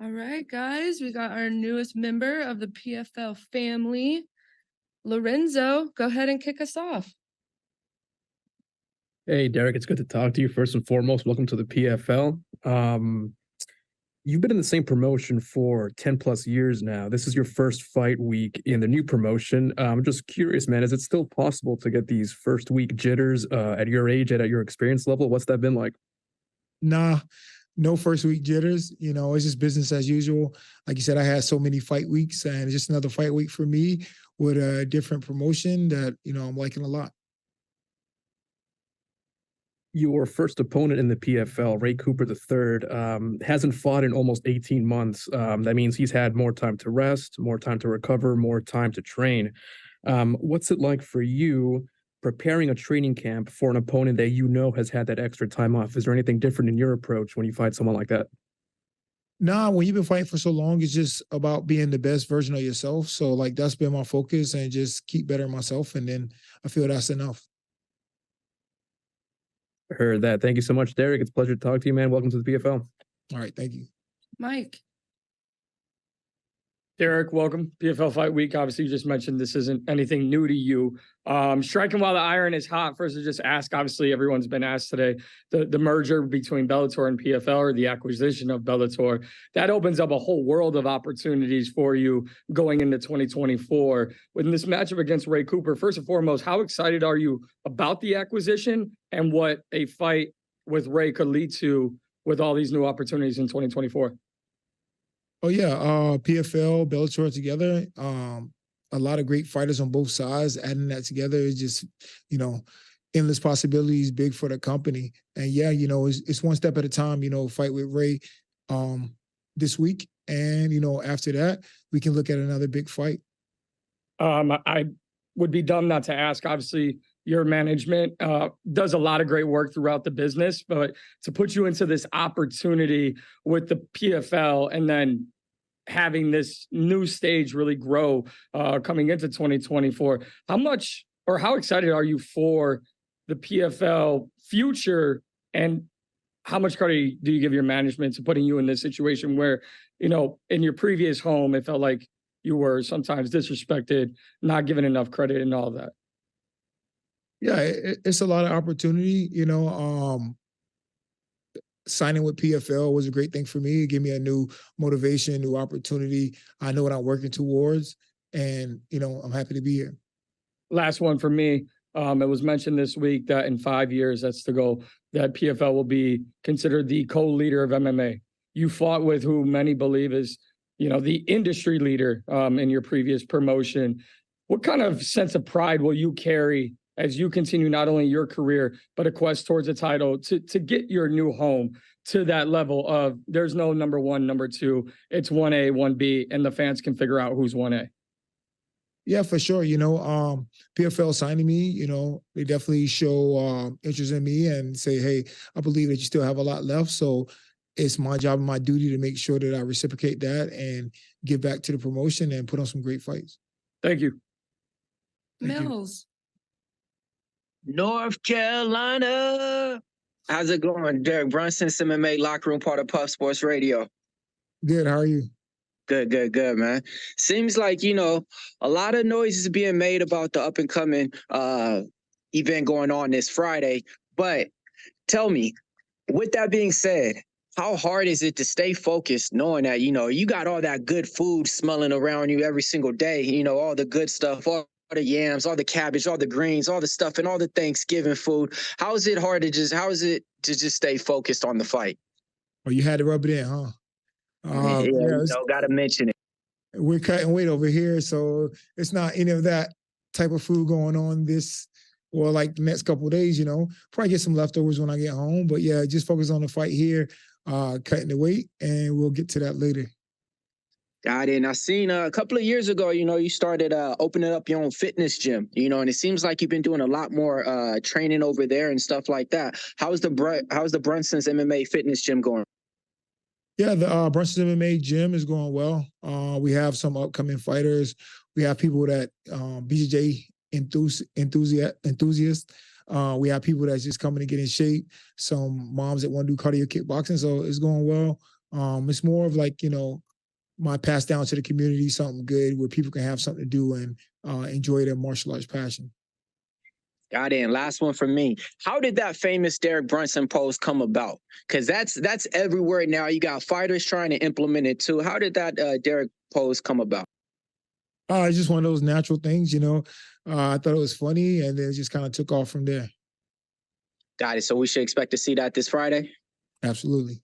All right, guys, we got our newest member of the PFL family, Lorenzo. Go ahead and kick us off. Hey, Derek, it's good to talk to you. First and foremost, welcome to the PFL. You've been in the same promotion for 10 plus years now. This is your first fight week in the new promotion. I'm just curious, man, is it still possible to get these first week jitters at your age and at your experience level? What's that been like? Nah, no first week jitters. It's just business as usual. Like you said, I had so many fight weeks, and it's just another fight week for me with a different promotion that, I'm liking a lot. Your first opponent in the PFL, Ray Cooper III, hasn't fought in almost 18 months. That means he's had more time to rest, more time to recover, more time to train. What's it like for you preparing a training camp for an opponent that you know has had that extra time off? Is there anything different in your approach when you fight someone like that? Nah, when you've been fighting for so long, it's just about being the best version of yourself. So, like, that's been my focus, and just keep bettering myself. And then I feel that's enough. Heard that. Thank you so much, Derek. It's a pleasure to talk to you, man. Welcome to the PFL. All right. Thank you. Mike. Derek, welcome. PFL Fight Week. Obviously, you just mentioned this isn't anything new to you. Striking while the iron is hot. First, to just ask, obviously, everyone's been asked today, the merger between Bellator and PFL, or the acquisition of Bellator, that opens up a whole world of opportunities for you going into 2024. With this matchup against Ray Cooper, first and foremost, how excited are you about the acquisition and what a fight with Ray could lead to with all these new opportunities in 2024? Oh yeah, PFL, Bellator together. A lot of great fighters on both sides. Adding that together is just, endless possibilities, big for the company. And yeah, it's one step at a time. Fight with Ray this week, and after that, we can look at another big fight. I would be dumb not to ask. Obviously, your management does a lot of great work throughout the business, but to put you into this opportunity with the PFL and then having this new stage really grow coming into 2024, how much or how excited are you for the PFL future, and how much credit do you give your management to putting you in this situation where, in your previous home, it felt like you were sometimes disrespected, not given enough credit and all that? Yeah, it's a lot of opportunity. Signing with PFL was a great thing for me. It gave me a new motivation, new opportunity. I know what I'm working towards, and I'm happy to be here. Last one for me. It was mentioned this week that in 5 years, that's the goal, that PFL will be considered the co-leader of MMA. You fought with who many believe is, the industry leader in your previous promotion. What kind of sense of pride will you carry as you continue not only your career, but a quest towards a title to get your new home to that level of there's no number one, number two, it's 1A, 1B, and the fans can figure out who's 1A? Yeah, for sure. PFL signing me, they definitely show interest in me and say, hey, I believe that you still have a lot left. So it's my job and my duty to make sure that I reciprocate that and give back to the promotion and put on some great fights. Thank you. Mills. North Carolina. How's it going? Derek Brunson, MMA locker room, part of Puff Sports Radio. Good. How are you? Good, man. Seems like, a lot of noise is being made about the up and coming event going on this Friday. But tell me, with that being said, how hard is it to stay focused knowing that, you got all that good food smelling around you every single day, all the good stuff, all the yams, all the cabbage, all the greens, all the stuff, and all the Thanksgiving food. How is it to stay focused on the fight? Oh, you had to rub it in, huh? Gotta mention it. We're cutting weight over here, so it's not any of that type of food going on like the next couple of days, Probably get some leftovers when I get home, but yeah, just focus on the fight here, cutting the weight, and we'll get to that later. Got it. And I seen a couple of years ago, you started opening up your own fitness gym, and it seems like you've been doing a lot more training over there and stuff like that. How's the Brunson's MMA fitness gym going? Yeah, the Brunson MMA gym is going well. We have some upcoming fighters. We have people that BJJ enthusiasts. We have people that's just coming to get in shape. Some moms that want to do cardio kickboxing. So it's going well. It's more of like, my pass down to the community, something good where people can have something to do and enjoy their martial arts passion. Got it. And last one from me. How did that famous Derek Brunson pose come about? Because that's everywhere now. You got fighters trying to implement it too. How did that Derek pose come about? It's just one of those natural things, I thought it was funny, and then it just kind of took off from there. Got it. So we should expect to see that this Friday? Absolutely.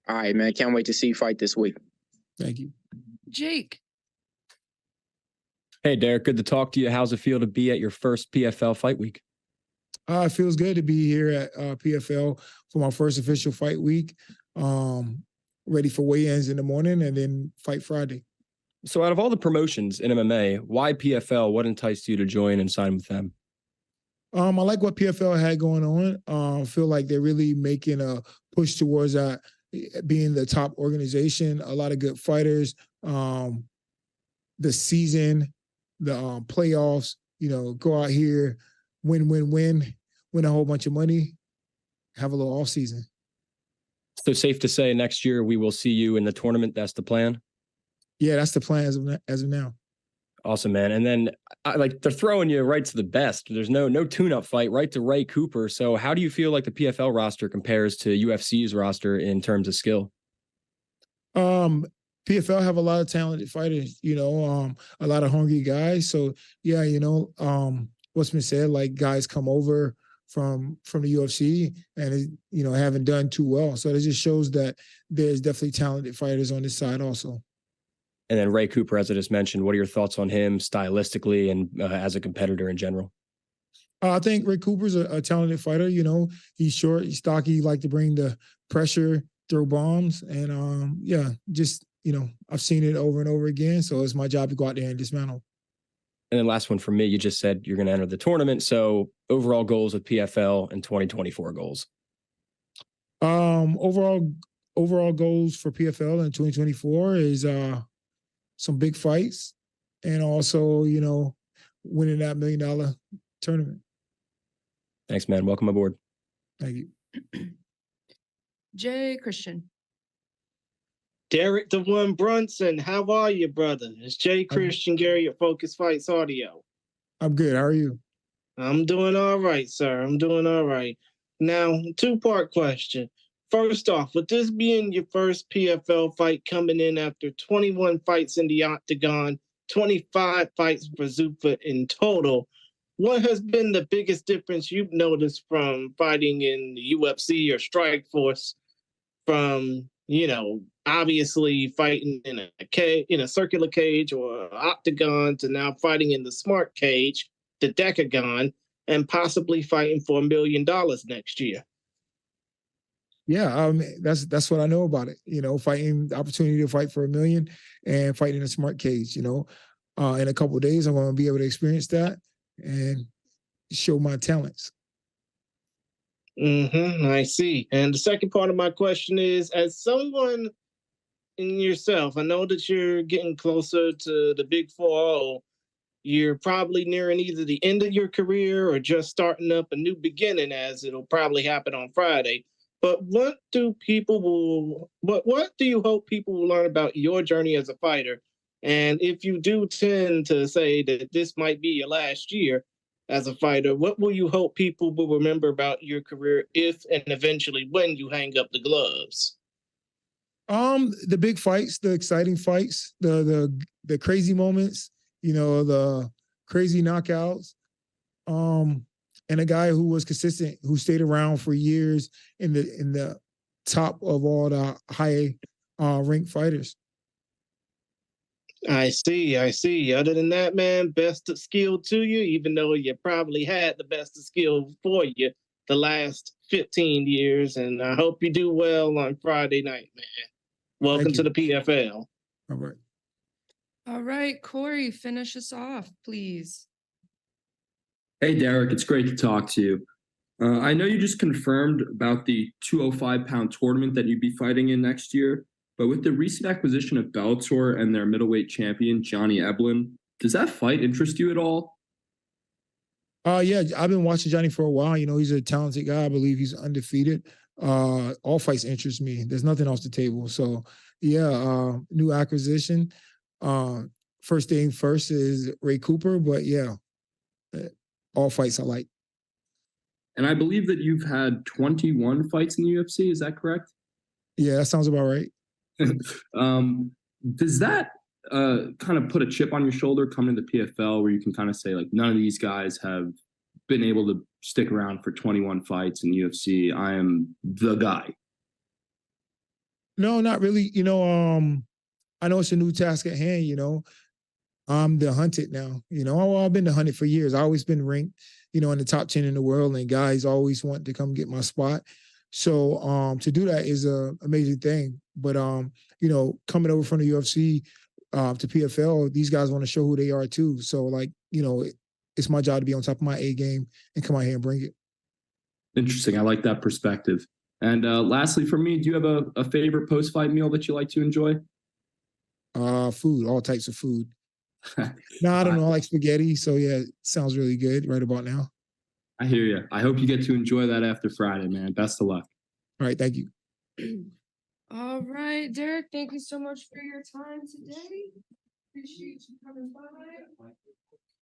All right, man. Can't wait to see you fight this week. Thank you. Jake. Hey, Derek, good to talk to you. How's it feel to be at your first PFL fight week? It feels good to be here at PFL for my first official fight week. Ready for weigh-ins in the morning and then fight Friday. So out of all the promotions in MMA, why PFL? What enticed you to join and sign with them? I like what PFL had going on. I feel like they're really making a push towards being the top organization. A lot of good fighters. The season, the playoffs, go out here, win a whole bunch of money, have a little off season. So safe to say next year we will see you in the tournament. That's the plan? Yeah, that's the plan as of now. Awesome, man. And then they're throwing you right to the best. There's no tune-up fight, right to Ray Cooper. So how do you feel like the PFL roster compares to UFC's roster in terms of skill? PFL have a lot of talented fighters, a lot of hungry guys. So yeah, what's been said, like guys come over from the UFC and haven't done too well. So it just shows that there's definitely talented fighters on this side also. And then Ray Cooper, as I just mentioned, what are your thoughts on him stylistically and as a competitor in general? I think Ray Cooper's a talented fighter. He's short, he's stocky, he like to bring the pressure, throw bombs, and I've seen it over and over again. So it's my job to go out there and dismantle. And then last one for me, you just said you're going to enter the tournament. So overall goals with PFL and 2024 goals. Overall goals for PFL in 2024 is some big fights and also, winning that $1 million tournament. Thanks, man. Welcome aboard. Thank you. Jay Christian. Derek the One Brunson, how are you, brother? It's Jay Christian Gary at Focus Fights Audio. I'm good. How are you? I'm doing all right, sir. I'm doing all right. Now, two-part question. First off, with this being your first PFL fight coming in after 21 fights in the octagon, 25 fights for Zuffa in total, what has been the biggest difference you've noticed from fighting in the UFC or Strikeforce from, obviously fighting in a circular cage or octagon to now fighting in the smart cage, the decagon, and possibly fighting for $1 million next year? Yeah, that's what I know about it. Fighting the opportunity to fight for $1 million and fighting in a smart cage. In a couple of days, I'm going to be able to experience that and show my talents. I see. And the second part of my question is, as someone in yourself, I know that you're getting closer to the big 4-0. You're probably nearing either the end of your career or just starting up a new beginning, as it'll probably happen on Friday. But what do you hope people will learn about your journey as a fighter? And if you do tend to say that this might be your last year as a fighter, what will you hope people will remember about your career if and eventually when you hang up the gloves? The big fights, the exciting fights, the crazy moments, the crazy knockouts. And a guy who was consistent, who stayed around for years in the top of all the high ranked fighters. I see. Other than that, man, best of skill to you, even though you probably had the best of skill for you the last 15 years. And I hope you do well on Friday night, man. Welcome to the PFL. All right. All right, Corey, finish us off, please. Hey, Derek, it's great to talk to you. I know you just confirmed about the 205-pound tournament that you'd be fighting in next year, but with the recent acquisition of Bellator and their middleweight champion, Johnny Eblen, does that fight interest you at all? Yeah, I've been watching Johnny for a while. He's a talented guy. I believe he's undefeated. all fights interest me. There's nothing off the table. So yeah, new acquisition. First thing first is Ray Cooper, but yeah, all fights I like. And I believe that you've had 21 fights in the UFC. Is that correct? Yeah, that sounds about right. Does that kind of put a chip on your shoulder coming to the PFL where you can kind of say, like, none of these guys have been able to stick around for 21 fights in the UFC? I am the guy. No, not really. I know it's a new task at hand, I'm the hunted now. I've been the hunted for years. I've always been ranked, in the top 10 in the world, and guys always want to come get my spot. So to do that is an amazing thing. But coming over from the UFC to PFL, these guys want to show who they are too. So it's my job to be on top of my A game and come out here and bring it. Interesting. I like that perspective. And lastly, for me, do you have a favorite post-fight meal that you like to enjoy? Food, all types of food. No, I don't know. I like spaghetti. So yeah, it sounds really good right about now. I hear you. I hope you get to enjoy that after Friday, man. Best of luck. All right. Thank you. All right, Derek, thank you so much for your time today. Appreciate you coming by.